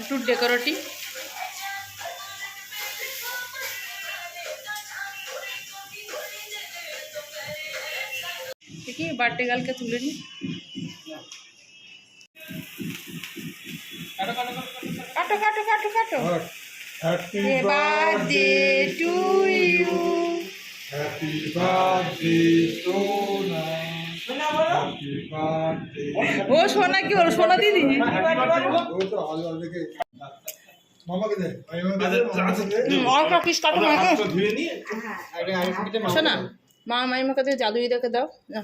একটু ডেকোরেটিভ। দেখি বার্থডে গার্লকে তুলে নি। কাটো কাটো কাটো কাটো। Happy birthday to you. Happy birthday সোনা, হ্যাপি বার্থডে। ও সোনা কি ওর সোনা দিদি? ও তো আলো দেখে মামাকে দে, অল্প পিস কাটো শোনা। মা মাইমাকে দিয়ে জাদু দিদাকে দাও না,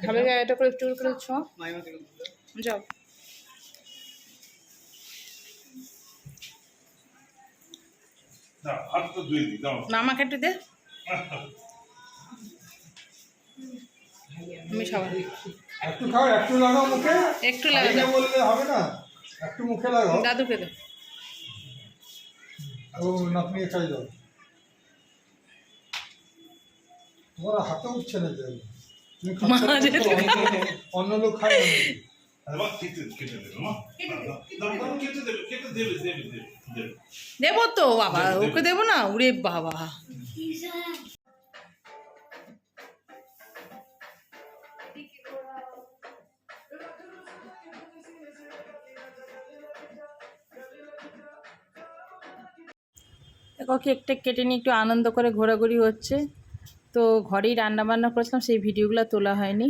খাবে এটা করে একটু করে ছ যাও। মামাকে একটু দে, আমি সবাই একটু খাও, একটু লাগাও মুখে, একটু লাগা দাও। বললে হবে না, একটু মুখে লাগাও। দাদুকে দাও। ও নাতনিকে খাই দাও। তোমার হাতে উঠছে না যে, তুমি অন্য লোক খায় না। দেবো তো বাবা, ওকে দেবো না? উড়ে বাবা। দেখো কেক টেক কেটে নিয়ে একটু আনন্দ করে ঘোরাঘুরি হচ্ছে। তো ঘরেই রান্না বান্না করেছিলাম, সেই ভিডিওগুলো তোলা হয়নি।